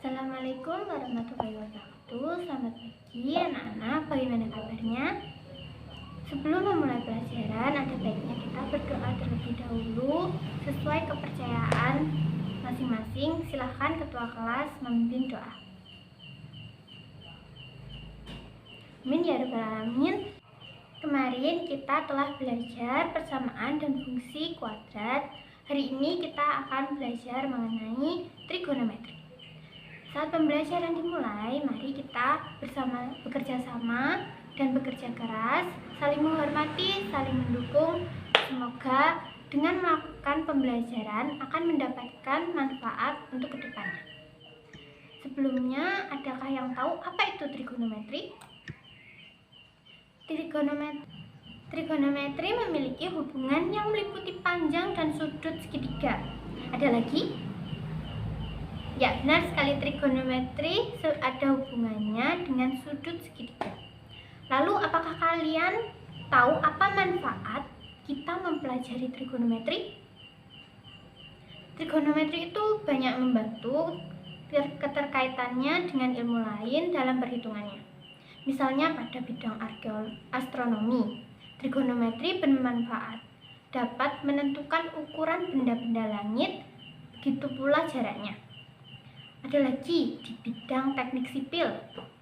Assalamualaikum warahmatullahi wabarakatuh. Selamat pagi anak-anak, bagaimana kabarnya? Sebelum memulai pelajaran, ada baiknya kita berdoa terlebih dahulu sesuai kepercayaan masing-masing. Silahkan ketua kelas memimpin doa. Amin ya rabbal alamin. Kemarin kita telah belajar persamaan dan fungsi kuadrat. Hari ini kita akan belajar mengenai trigonometri. Saat pembelajaran dimulai, mari kita bekerja sama dan bekerja keras, saling menghormati, saling mendukung. Semoga dengan melakukan pembelajaran akan mendapatkan manfaat untuk kedepannya. Sebelumnya, adakah yang tahu apa itu trigonometri? Trigonometri memiliki hubungan yang meliputi panjang dan sudut segitiga. Ada lagi? Ya, benar sekali, trigonometri ada hubungannya dengan sudut segitiga. Lalu, apakah kalian tahu apa manfaat kita mempelajari trigonometri? Trigonometri itu banyak membantu keterkaitannya dengan ilmu lain dalam perhitungannya. Misalnya pada bidang astronomi, trigonometri bermanfaat, dapat menentukan ukuran benda-benda langit, begitu pula jaraknya. Ada lagi di bidang teknik sipil,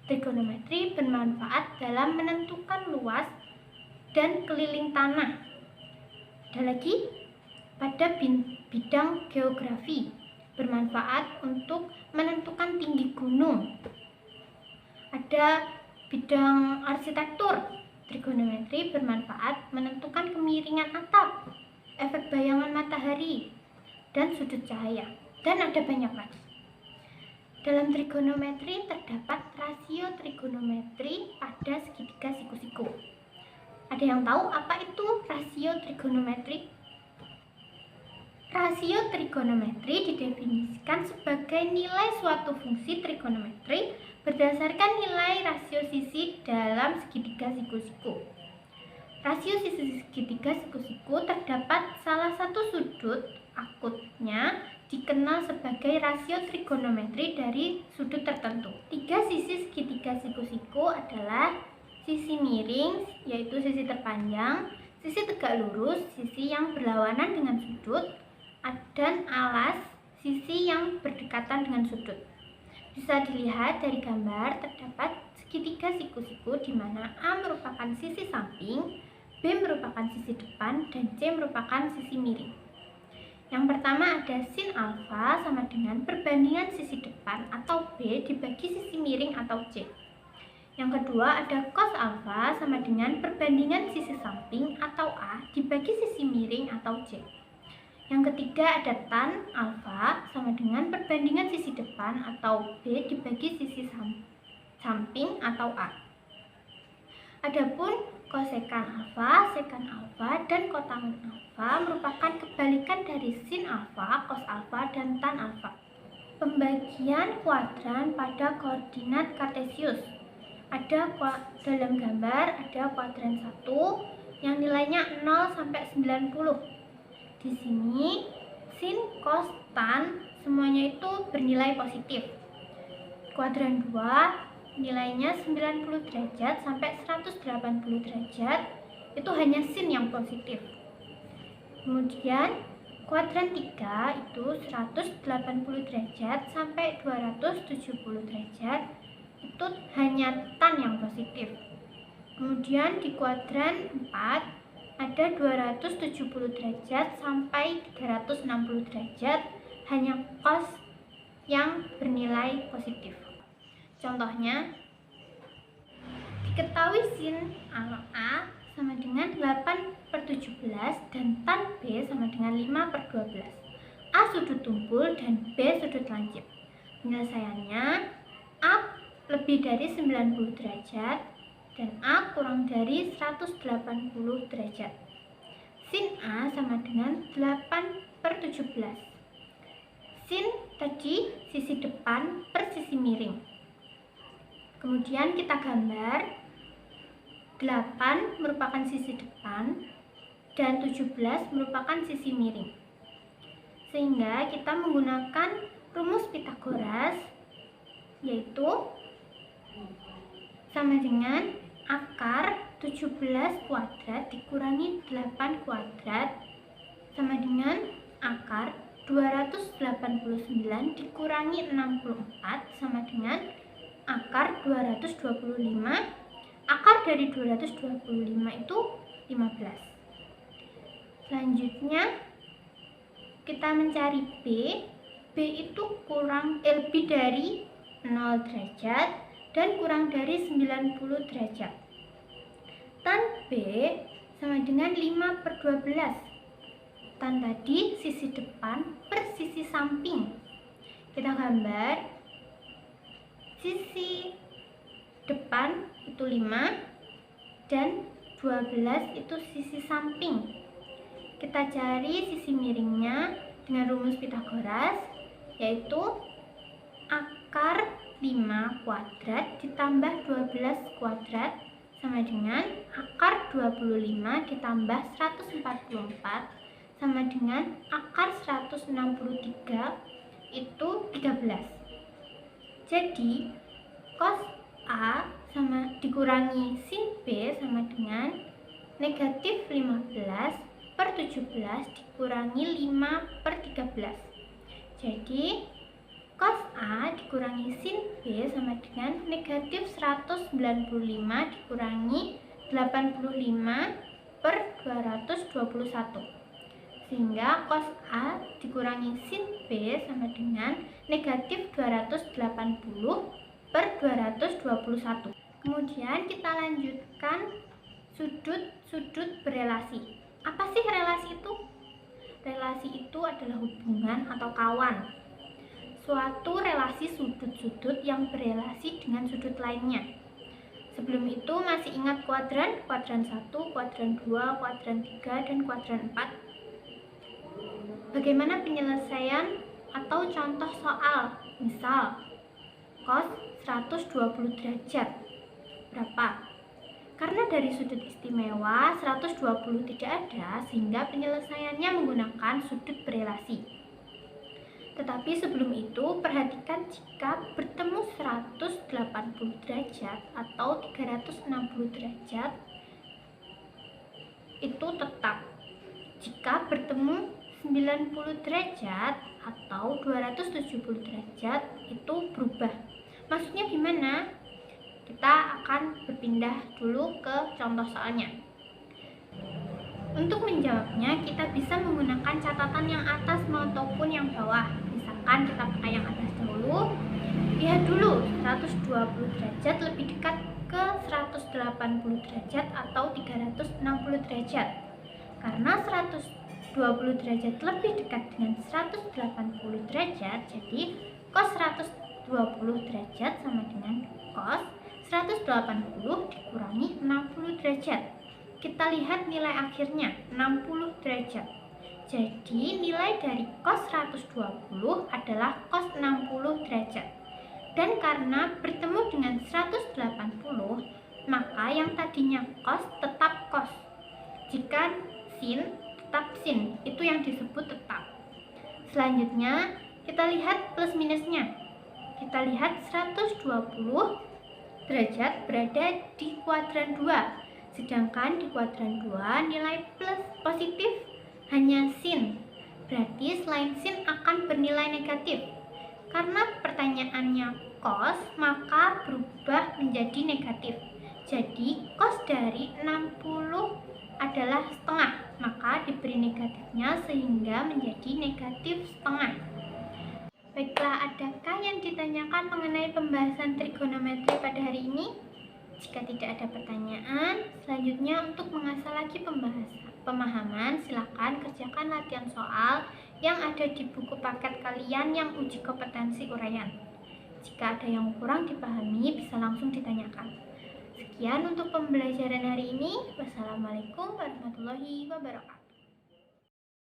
trigonometri bermanfaat dalam menentukan luas dan keliling tanah. Ada lagi pada bidang geografi, bermanfaat untuk menentukan tinggi gunung. Ada bidang arsitektur, trigonometri bermanfaat menentukan kemiringan atap, efek bayangan matahari, dan sudut cahaya. Dan ada banyak lagi. Dalam trigonometri terdapat rasio trigonometri pada segitiga siku-siku. Ada yang tahu apa itu rasio trigonometri? Rasio trigonometri didefinisikan sebagai nilai suatu fungsi trigonometri berdasarkan nilai rasio sisi dalam segitiga siku-siku. Rasio sisi segitiga siku-siku terdapat salah satu sudut akutnya dikenal sebagai rasio trigonometri dari sudut tertentu. Tiga sisi segitiga siku-siku adalah sisi miring, yaitu sisi terpanjang, sisi tegak lurus, sisi yang berlawanan dengan sudut, dan alas, sisi yang berdekatan dengan sudut. Bisa dilihat dari gambar, terdapat segitiga siku-siku di mana A merupakan sisi samping, B merupakan sisi depan, dan C merupakan sisi miring. Yang pertama ada sin alfa sama dengan perbandingan sisi depan atau B dibagi sisi miring atau C. Yang kedua ada cos alfa sama dengan perbandingan sisi samping atau A dibagi sisi miring atau C. Yang ketiga ada tan alfa sama dengan perbandingan sisi depan atau B dibagi sisi samping atau A. Adapun kosekan alfa, sekan alfa, dan kotangen alfa merupakan kebalikan dari sin alfa, cos alfa, dan tan alfa. Pembagian kuadran pada koordinat kartesius. Ada dalam gambar ada kuadran 1 yang nilainya 0 sampai 90. Di sini sin, cos, tan semuanya itu bernilai positif. Kuadran 2 nilainya 90 derajat sampai 180 derajat, itu hanya sin yang positif. Kemudian kuadran 3 itu 180 derajat sampai 270 derajat, itu hanya tan yang positif. Kemudian di kuadran 4 ada 270 derajat sampai 360 derajat, hanya cos yang bernilai positif. Contohnya, diketahui sin A sama dengan 8/17 dan tan B sama dengan 5/12. A sudut tumpul dan B sudut lancip. Penyelesaiannya, A lebih dari 90 derajat dan A kurang dari 180 derajat. Sin A sama dengan 8/17. Sin tadi sisi depan per sisi miring. Kemudian kita gambar 8 merupakan sisi depan dan 17 merupakan sisi miring. Sehingga kita menggunakan rumus Pythagoras itu sama dengan akar 17 kuadrat dikurangi 8 kuadrat sama dengan akar 289 dikurangi 64 sama dengan akar 225. Akar dari 225 itu 15. Selanjutnya kita mencari B. B itu lebih dari 0 derajat dan kurang dari 90 derajat. Tan B sama dengan 5/12. Tan tadi sisi depan per sisi samping. Kita gambar. Sisi depan itu 5 dan 12 itu sisi samping. Kita cari sisi miringnya dengan rumus Pythagoras, yaitu akar 5 kuadrat ditambah 12 kuadrat sama dengan akar 25 ditambah 144 sama dengan akar 163 itu 13. Jadi cos A sama dikurangi sin B sama dengan negatif 15/17 dikurangi 5/13. Jadi cos A dikurangi sin B sama dengan negatif 195 dikurangi 85/221. Sehingga cos A dikurangi sin B sama dengan negatif 280/221. Kemudian kita lanjutkan sudut-sudut berelasi. Apa sih relasi itu? Relasi itu adalah hubungan atau kawan. Suatu relasi sudut-sudut yang berelasi dengan sudut lainnya. Sebelum itu masih ingat kuadran 1, kuadran 2, kuadran 3, dan kuadran 4. Bagaimana penyelesaian atau contoh soal? Misal, cos 120 derajat. Berapa? Karena dari sudut istimewa 120 tidak ada, sehingga penyelesaiannya menggunakan sudut berelasi. Tetapi sebelum itu, perhatikan jika bertemu 180 derajat atau 360 derajat, itu tetap. Jika bertemu 90 derajat atau 270 derajat, itu berubah. Maksudnya gimana? Kita akan berpindah dulu ke contoh soalnya. Untuk menjawabnya, kita bisa menggunakan catatan yang atas maupun yang bawah. Misalkan kita pakai yang atas dulu. Lihat dulu 120 derajat lebih dekat ke 180 derajat atau 360 derajat. Karena 120 derajat lebih dekat dengan 180 derajat, jadi cos 120 derajat sama dengan cos 180 dikurangi 60 derajat. Kita lihat nilai akhirnya 60 derajat. Jadi nilai dari cos 120 adalah cos 60 derajat. Dan karena bertemu dengan 180, maka yang tadinya cos tetap cos. Jika sin tetap sin, itu yang disebut tetap. Selanjutnya kita lihat plus minusnya. Kita lihat 120 derajat berada di kuadran 2, sedangkan di kuadran 2 nilai plus positif hanya sin. Berarti selain sin akan bernilai negatif. Karena pertanyaannya cos, maka berubah menjadi negatif. Jadi cos dari 60 adalah setengah, maka diberi negatifnya sehingga menjadi negatif setengah. Baiklah, adakah yang ditanyakan mengenai pembahasan trigonometri pada hari ini? Jika tidak ada pertanyaan, selanjutnya untuk mengasah lagi pemahaman, silakan kerjakan latihan soal yang ada di buku paket kalian yang uji kompetensi uraian. Jika ada yang kurang dipahami, bisa langsung ditanyakan. Sekian untuk pembelajaran hari ini. Wassalamualaikum warahmatullahi wabarakatuh.